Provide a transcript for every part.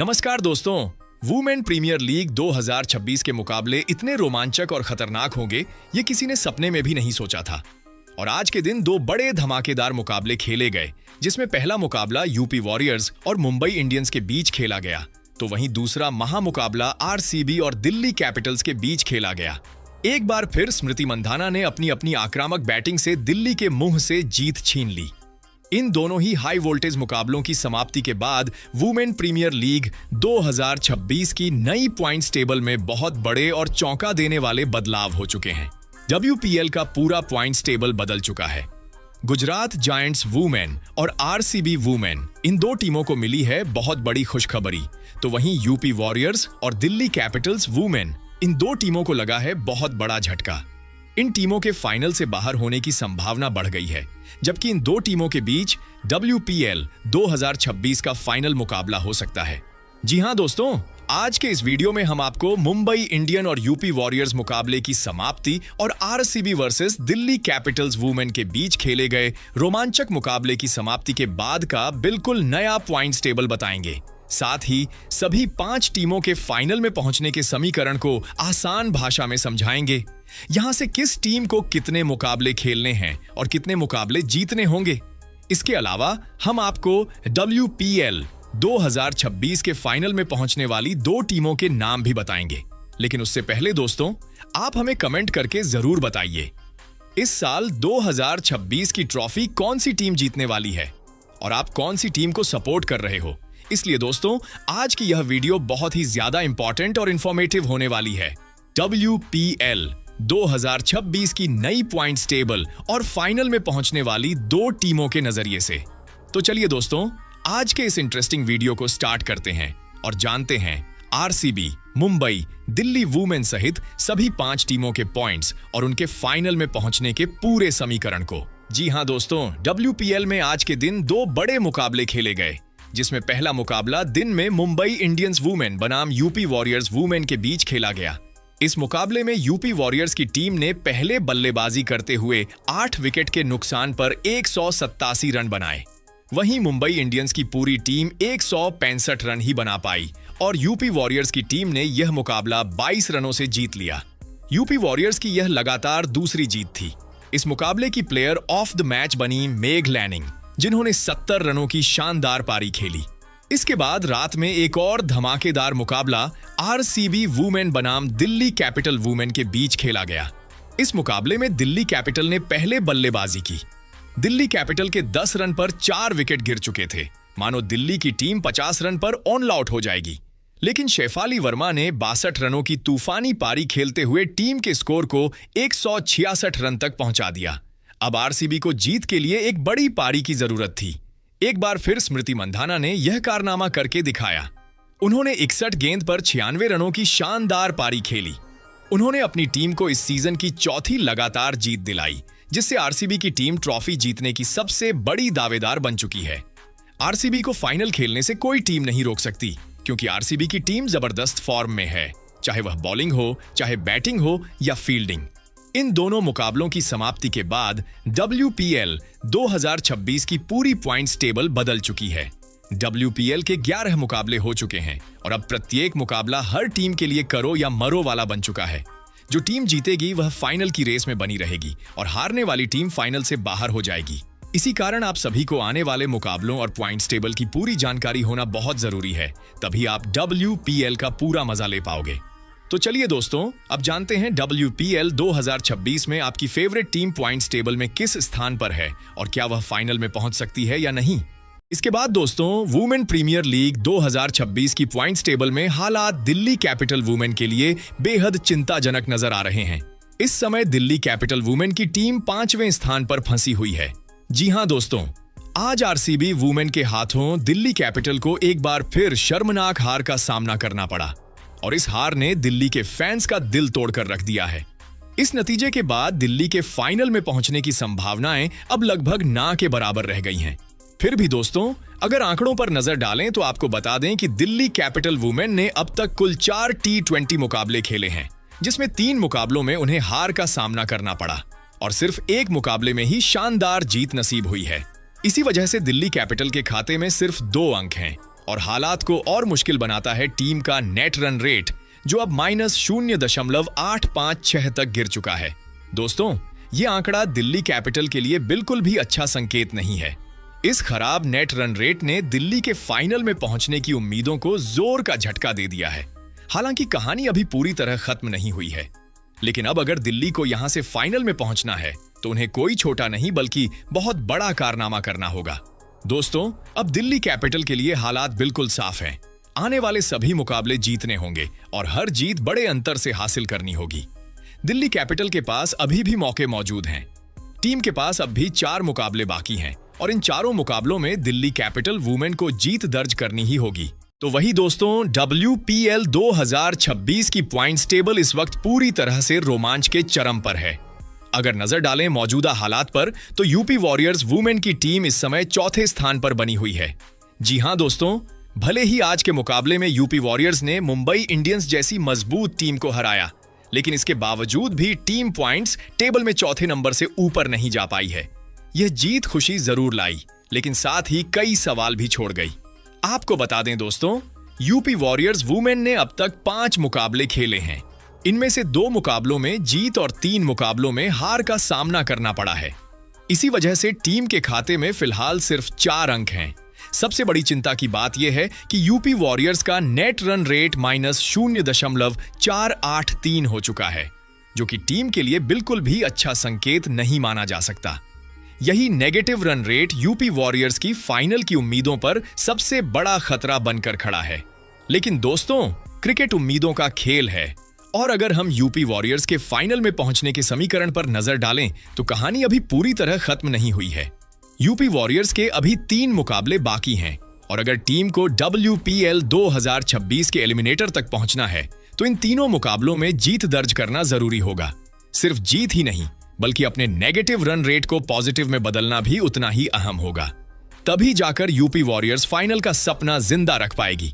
नमस्कार दोस्तों। Women premiere league 2026 के मुकाबले इतने रोमांचक और खतरनाक होंगे ये किसी ने सपने में भी नहीं सोचा था। और आज के दिन दो बड़े धमाकेदार मुकाबले खेले गए, जिसमें पहला मुकाबला यूपी वॉरियर्स और मुंबई इंडियंस के बीच खेला गया, तो वहीं दूसरा महामुकाबला आरसीबी और दिल्ली कैपिटल्स के बीच खेला गया। एक बार फिर स्मृति मंधाना ने अपनी अपनी आक्रामक बैटिंग से दिल्ली के मुंह से जीत छीन ली। इन दोनों ही हाई वोल्टेज मुकाबलों की समाप्ति के बाद वुमेन प्रीमियर लीग 2026 की नई पॉइंट्स टेबल में बहुत बड़े और चौंका देने वाले बदलाव हो चुके हैं। WPL का पूरा पॉइंट्स टेबल बदल चुका है। गुजरात जायंट्स वुमेन और आरसीबी वुमेन, इन दो टीमों को मिली है बहुत बड़ी खुशखबरी, तो वहीं यूपी वॉरियर्स और दिल्ली कैपिटल्स वुमेन, इन दो टीमों को लगा है बहुत बड़ा झटका। इन टीमों के फाइनल से बाहर होने की संभावना बढ़ गई है, जबकि इन दो टीमों के बीच WPL 2026 का फाइनल मुकाबला हो सकता है। जी हां दोस्तों, आज के इस वीडियो में हम आपको मुंबई इंडियन और यूपी वॉरियर्स मुकाबले की समाप्ति और RCB versus Delhi Capitals women के बीच खेले गए रोमांचक मुकाबले की समाप्ति के बाद का बिल्कुल नया पॉइंट्स टेबल बताएंगे। साथ ही सभी 5 टीमों के फाइनल में पहुंचने के समीकरण को आसान भाषा में समझाएंगे। यहां से किस टीम को कितने मुकाबले खेलने हैं और कितने मुकाबले जीतने होंगे। इसके अलावा हम आपको WPL 2026 के फाइनल में पहुंचने वाली 2 टीमों के नाम भी बताएंगे। लेकिन उससे पहले दोस्तों, आप हमें कमेंट करके जरूर बताइए, इस साल 2026 की ट्रॉफी कौन सी टीम जीतने वाली है और आप कौन सी टीम को सपोर्ट कर रहे हो। इसलिए दोस्तों, आज की यह वीडियो बहुत ही ज्यादा इंपॉर्टेंट और इंफॉर्मेटिव होने वाली है। WPL 2026 की नई पॉइंट्स टेबल और फाइनल में पहुंचने वाली 2 टीमों के नजरिए से। तो चलिए दोस्तों, आज के इस इंटरेस्टिंग वीडियो को स्टार्ट करते हैं और जानते हैं आरसीबी, मुंबई, दिल्ली वुमेन सहित सभी 5 टीमों के पॉइंट्स और उनके फाइनल में पहुंचने के पूरे समीकरण को। जी हां दोस्तों, WPL में आज के दिन 2 बड़े मुकाबले खेले गए, जिसमें पहला मुकाबला दिन में मुंबई इंडियंस वुमेन बनाम यूपी वॉरियर्स वुमेन के बीच खेला गया। इस मुकाबले में यूपी वॉरियर्स की टीम ने पहले बल्लेबाजी करते हुए 8 विकेट के नुकसान पर 187 रन बनाए। वहीं मुंबई इंडियंस की पूरी टीम 165 रन ही बना पाई और यूपी वॉरियर्स की टीम ने यह मुकाबला 22 रनों से जीत लिया। यूपी वॉरियर्स की यह लगातार दूसरी जीत थी। इस मुकाबले की प्लेयर ऑफ द मैच बनी मेग लैनिंग, जिन्होंने 70 रनों की शानदार पारी खेली। इसके बाद रात में एक और धमाकेदार मुकाबला आरसीबी वुमेन बनाम दिल्ली कैपिटल वुमेन के बीच खेला गया। इस मुकाबले में दिल्ली कैपिटल ने पहले बल्लेबाजी की। दिल्ली कैपिटल के 10 रन पर 4 विकेट गिर चुके थे, मानो दिल्ली की टीम 50 रन पर ऑन आउट हो जाएगी। लेकिन शेफाली वर्मा ने 62 रनों की तूफानी पारी खेलते हुए टीम के स्कोर को 166 रन तक पहुंचा दिया। अब आरसीबी को जीत के लिए एक बड़ी पारी की जरूरत थी। एक बार फिर स्मृति मंधाना ने यह कारनामा करके दिखाया। उन्होंने 61 गेंद पर 96 रनों की शानदार पारी खेली। उन्होंने अपनी टीम को इस सीजन की चौथी लगातार जीत दिलाई, जिससे आरसीबी की टीम ट्रॉफी जीतने की सबसे बड़ी दावेदार बन चुकी है। आरसीबी को फाइनल खेलने से कोई टीम नहीं रोक सकती, क्योंकि आरसीबी की टीम जबरदस्त फॉर्म में है, चाहे वह बॉलिंग हो, चाहे बैटिंग हो या फील्डिंग। इन दोनों मुकाबलों की समाप्ति के बाद WPL 2026 की पूरी पॉइंट्स टेबल बदल चुकी है। WPL के 11 मुकाबले हो चुके हैं और अब प्रत्येक मुकाबला हर टीम के लिए करो या मरो वाला बन चुका है। जो टीम जीतेगी वह फाइनल की रेस में बनी रहेगी और हारने वाली टीम फाइनल से बाहर हो जाएगी। इसी कारण आप सभी को आने वाले मुकाबलों और पॉइंट्स टेबल की पूरी जानकारी होना बहुत जरूरी है, तभी आप WPL का पूरा मजा ले पाओगे। तो चलिए दोस्तों, अब जानते हैं WPL 2026 में आपकी फेवरेट टीम पॉइंट्स टेबल में किस स्थान पर है और क्या वह फाइनल में पहुंच सकती है या नहीं। इसके बाद दोस्तों, वुमेन प्रीमियर लीग 2026 की पॉइंट्स टेबल में हालात दिल्ली कैपिटल वुमेन के लिए बेहद चिंताजनक नजर आ रहे हैं। इस समय दिल्ली कैपिटल वुमेन की टीम 5वें स्थान पर फंसी हुई है। जी हां दोस्तों, आज आरसीबी वुमेन के हाथों दिल्ली कैपिटल को एक बार फिर शर्मनाक हार का सामना करना पड़ा और इस हार ने दिल्ली के फैंस का दिल तोड़कर रख दिया है। इस नतीजे के बाद दिल्ली के फाइनल में पहुंचने की संभावनाएं अब लगभग ना के बराबर रह गई हैं। फिर भी दोस्तों, अगर आंकड़ों पर नजर डालें तो आपको बता दें कि दिल्ली कैपिटल वुमेन ने अब तक कुल 4 T20 मुकाबले खेले हैं, जिसमें 3 मुकाबलों में उन्हें हार का सामना करना पड़ा और सिर्फ एक मुकाबले में ही शानदार जीत नसीब हुई है। इसी वजह से दिल्ली कैपिटल के खाते में सिर्फ 2 अंक हैं और हालात को और मुश्किल बनाता है टीम का नेट रन रेट, जो अब -0.856 तक गिर चुका है। दोस्तों, ये आंकड़ा दिल्ली कैपिटल के लिए बिल्कुल भी अच्छा संकेत नहीं है। इस खराब नेट रन रेट ने दिल्ली के फाइनल में पहुंचने की उम्मीदों को जोर का झटका दे दिया है। हालांकि कहानी अभी पूरी तरह खत्म नहीं हुई है, लेकिन अब अगर दिल्ली को यहां से फाइनल में पहुंचना है तो उन्हें कोई छोटा नहीं बल्कि बहुत बड़ा कारनामा करना होगा। दोस्तों, अब दिल्ली कैपिटल के लिए हालात बिल्कुल साफ हैं। आने वाले सभी मुकाबले जीतने होंगे और हर जीत बड़े अंतर से हासिल करनी होगी। दिल्ली कैपिटल के पास अभी भी मौके मौजूद हैं। टीम के पास अब भी 4 मुकाबले बाकी हैं और इन चारों मुकाबलों में दिल्ली कैपिटल वुमेन को जीत दर्ज करनी ही होगी। तो वही दोस्तों, WPL 2026 की पॉइंट्स टेबल इस वक्त पूरी तरह से रोमांच के चरम पर है। अगर नजर डालें मौजूदा हालात पर तो यूपी वॉरियर्स वुमेन की टीम इस समय चौथे स्थान पर बनी हुई है। जी हां दोस्तों, भले ही आज के मुकाबले में यूपी वॉरियर्स ने मुंबई इंडियंस जैसी मजबूत टीम को हराया, लेकिन इसके बावजूद भी टीम पॉइंट्स टेबल में चौथे नंबर से ऊपर नहीं जा पाई है। यह जीत खुशी जरूर लाई, लेकिन साथ ही कई सवाल भी छोड़ गई। आपको बता दें दोस्तों, यूपी वॉरियर्स वुमेन ने अब तक 5 मुकाबले खेले हैं। इनमें से 2 मुकाबलों में जीत और 3 मुकाबलों में हार का सामना करना पड़ा है। इसी वजह से टीम के खाते में फिलहाल सिर्फ 4 अंक हैं। सबसे बड़ी चिंता की बात यह है कि यूपी वॉरियर्स का नेट रन रेट -0.483 हो चुका है, जो कि टीम के लिए बिल्कुल भी अच्छा संकेत नहीं माना जा सकता। यही negative run rate UP warriors की फाइनल की उम्मीदों पर सबसे बड़ा खतरा बनकर खड़ा है। लेकिन दोस्तों, क्रिकेट उम्मीदों का खेल है और अगर हम यूपी वॉरियर्स के फाइनल में पहुंचने के समीकरण पर नजर डालें तो कहानी अभी पूरी तरह खत्म नहीं हुई है। यूपी वॉरियर्स के अभी 3 मुकाबले बाकी हैं और अगर टीम को WPL 2026 के एलिमिनेटर तक पहुंचना है तो इन तीनों मुकाबलों में जीत दर्ज करना जरूरी होगा। सिर्फ जीत ही नहीं बल्कि अपने नेगेटिव रन रेट को पॉजिटिव में बदलना भी उतना ही अहम होगा। तभी जाकर यूपी वॉरियर्स फाइनल का सपना जिंदा रख पाएगी।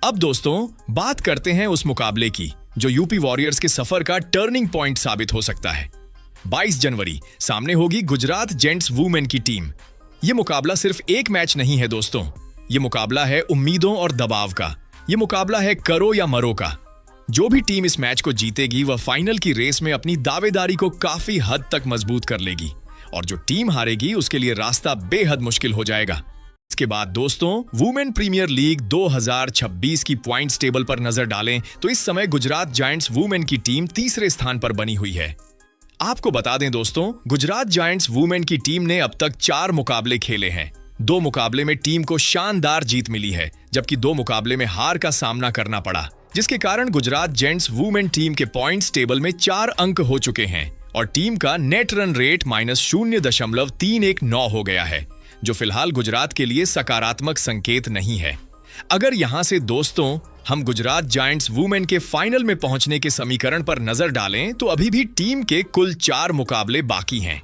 अब दोस्तों, बात करते हैं उस मुकाबले की जो यूपी वॉरियर्स के सफर का टर्निंग पॉइंट साबित हो सकता है। 22 जनवरी सामने होगी गुजरात जेंट्स वुमेन की टीम। यह मुकाबला सिर्फ एक मैच नहीं है दोस्तों, यह मुकाबला है उम्मीदों और दबाव का। यह मुकाबला है करो या मरो का। जो भी टीम इस मैच को जीतेगी वह फाइनल की रेस में अपनी दावेदारी को काफी हद तक मजबूत कर लेगी और जो टीम हारेगी उसके लिए रास्ता बेहद मुश्किल हो जाएगा। इसके बाद दोस्तों, वुमेन प्रीमियर लीग 2026 की पॉइंट्स टेबल पर नजर डालें तो इस समय गुजरात जायंट्स वुमेन की टीम तीसरे स्थान पर बनी हुई है। आपको बता दें दोस्तों, गुजरात जायंट्स वुमेन की टीम ने अब तक 4 मुकाबले खेले हैं। 2 मुकाबले में टीम को शानदार जीत मिली है, जबकि 2 मुकाबले में हार का सामना करना पड़ा, जिसके कारण गुजरात जेंट्स वुमेन टीम के पॉइंट्स टेबल में 4 अंक हो चुके हैं और टीम का नेट रन रेट -0.319 हो गया है, जो फिलहाल गुजरात के लिए सकारात्मक संकेत नहीं है। अगर यहां से दोस्तों हम गुजरात जायंट्स वुमेन के फाइनल में पहुंचने के समीकरण पर नजर डालें तो अभी भी टीम के कुल 4 मुकाबले बाकी हैं।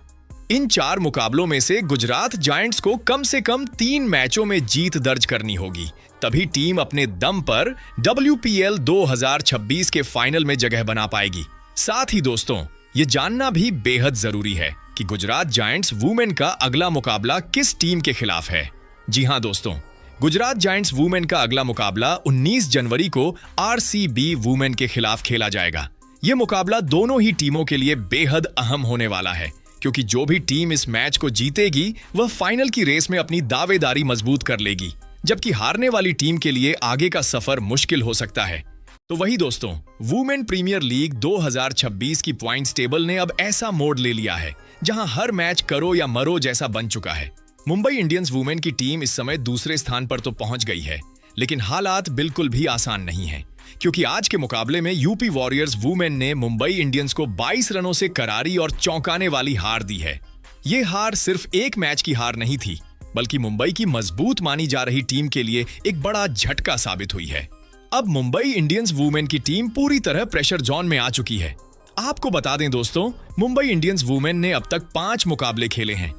इन 4 मुकाबलों में से गुजरात जायंट्स को कम से कम 3 मैचों में जीत दर्ज करनी होगी, तभी टीम अपने दम पर WPL 2026 के फाइनल में जगह बना पाएगी। साथ ही दोस्तों, ये जानना भी बेहद जरूरी है कि गुजरात जायंट्स वुमेन का अगला मुकाबला किस टीम के खिलाफ है। जी हां दोस्तों, गुजरात जायंट्स वुमेन का अगला मुकाबला 19 जनवरी को RCB वुमेन के खिलाफ खेला जाएगा। यह मुकाबला दोनों ही टीमों के लिए बेहद अहम होने वाला है, क्योंकि जो भी टीम इस मैच को जीतेगी वह फाइनल की रेस में अपनी दावेदारी मजबूत कर लेगी, जबकि हारने वाली टीम के लिए आगे का सफर मुश्किल हो सकता है। तो वही दोस्तों, वुमेन प्रीमियर लीग 2026 की पॉइंट्स टेबल ने अब ऐसा मोड़ ले लिया है जहां हर मैच करो या मरो जैसा बन चुका है। मुंबई इंडियंस वुमेन की टीम इस समय दूसरे स्थान पर तो पहुंच गई है, लेकिन हालात बिल्कुल भी आसान नहीं है, क्योंकि आज के मुकाबले में यूपी वॉरियर्स वुमेन ने मुंबई इंडियंस को 22 रनों से करारी और चौंकाने वाली हार दी है। ये हार सिर्फ एक मैच की हार नहीं थी, बल्कि मुंबई की मजबूत मानी जा रही टीम के लिए एक बड़ा झटका साबित हुई है। अब मुंबई इंडियंस वुमेन की टीम पूरी तरह प्रेशर जोन में आ चुकी है। आपको बता दें दोस्तों, मुंबई इंडियंस वुमेन ने अब तक 5 मुकाबले खेले हैं।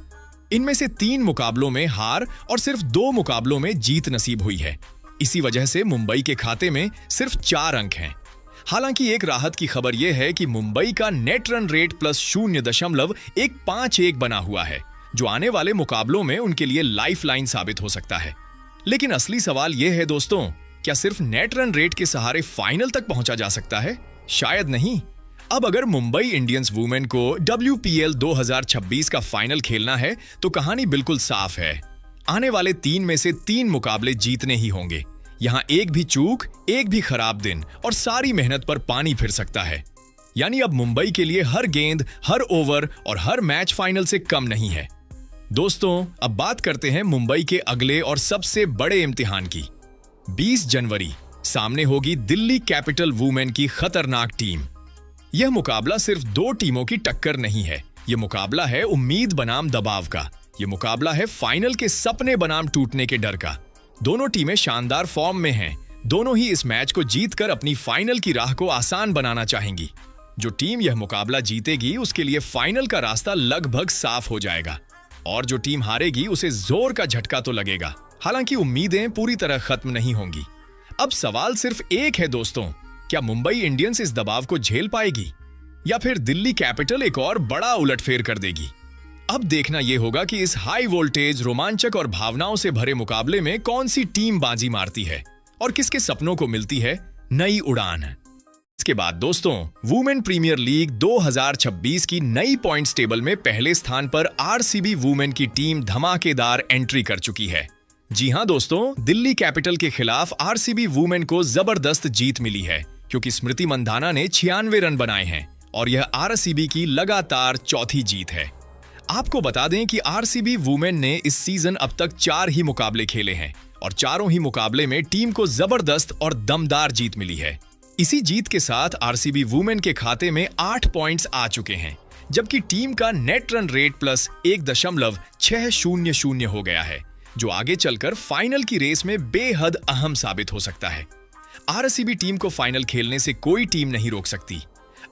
इनमें से 3 मुकाबलों में हार और सिर्फ 2 मुकाबलों में जीत नसीब हुई है। इसी वजह से मुंबई के खाते में सिर्फ 4 अंक हैं। हालांकि एक राहत की खबर यह है कि मुंबई का नेट रन रेट +0.151 बना हुआ है, जो आने वाले मुकाबलों में उनके लिए लाइफलाइन साबित हो सकता है। लेकिन असली सवाल यह है दोस्तों, क्या सिर्फ नेट रन रेट के सहारे फाइनल तक पहुंचा जा सकता है? शायद नहीं। अब अगर मुंबई इंडियंस वुमेन को WPL 2026 का फाइनल खेलना है तो कहानी बिल्कुल साफ है। आने वाले 3 में से 3 मुकाबले जीतने ही होंगे। यहां एक भी चूक, एक भी खराब दिन और सारी मेहनत पर पानी फिर सकता है। यानी अब मुंबई के लिए हर गेंद, हर ओवर और हर मैच फाइनल से कम नहीं है। दोस्तों, अब बात करते हैं मुंबई के अगले और सबसे बड़े इम्तिहान की। 20 जनवरी सामने होगी दिल्ली कैपिटल वुमेन की खतरनाक टीम। यह मुकाबला सिर्फ 2 टीमों की टक्कर नहीं है, यह मुकाबला है उम्मीद बनाम दबाव का। यह मुकाबला है फाइनल के सपने बनाम टूटने के डर का। दोनों टीमें शानदार फॉर्म में हैं। दोनों ही इस मैच को जीतकर अपनी फाइनल की राह को आसान बनाना चाहेंगी। जो टीम यह मुकाबला जीतेगी उसके लिए फाइनल का रास्ता लगभग साफ हो जाएगा, और जो टीम हारेगी उसे जोर का झटका तो लगेगा। हालांकि उम्मीदें पूरी तरह खत्म नहीं होंगी। अब सवाल सिर्फ एक है दोस्तों, क्या मुंबई इंडियंस इस दबाव को झेल पाएगी या फिर दिल्ली कैपिटल एक और बड़ा उलटफेर कर देगी? अब देखना यह होगा कि इस हाई वोल्टेज, रोमांचक और भावनाओं से भरे मुकाबले में कौन सी टीम बाजी मारती है और किसके सपनों को मिलती है नई उड़ान। इसके बाद दोस्तों, वुमेन प्रीमियर लीग 2026 की नई पॉइंट्स टेबल में पहले स्थान पर RCB वुमेन की टीम धमाकेदार एंट्री कर चुकी है। जी हां दोस्तों, दिल्ली कैपिटल के खिलाफ RCB वुमेन को जबरदस्त जीत मिली है, क्योंकि स्मृति मंधाना ने 96 रन बनाए हैं और यह RCB की लगातार चौथी जीत है। आपको बता दें कि RCB वुमेन ने इस सीजन अब तक 4 ही मुकाबले खेले हैं और चारों ही मुकाबले में टीम को जबरदस्त और दमदार जीत मिली है। इसी जीत के साथ RCB वुमेन के खाते में 8 पॉइंट्स आ चुके हैं, जबकि टीम का नेट रन रेट प्लस 1.600 हो गया है, जो आगे चलकर फाइनल की रेस में बेहद अहम साबित हो सकता है। RCB टीम को फाइनल खेलने से कोई टीम नहीं रोक सकती।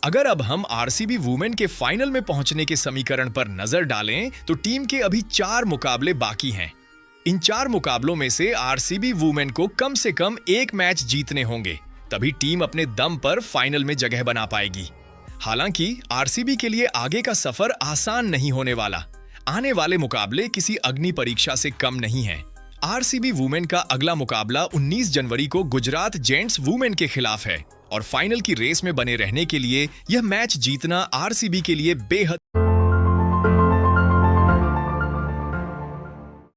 अगर अब हम RCB वुमेन के फाइनल में पहुंचने के समीकरण पर नजर डालें तो टीम के अभी 4 मुकाबले बाकी हैं। इन 4 मुकाबलों में से RCB वुमेन को कम से कम 1 मैच जीतने होंगे, तभी टीम अपने दम पर फाइनल में जगह बना पाएगी। हालांकि RCB के लिए आगे का सफर आसान नहीं होने वाला। आने वाले मुकाबले किसी अग्नि परीक्षा से कम नहीं हैं। RCB वुमेन का अगला मुकाबला 19 जनवरी को गुजरात जेंट्स वुमेन के खिलाफ है और फाइनल की रेस में बने रहने के लिए यह मैच जीतना RCB के लिए बेहद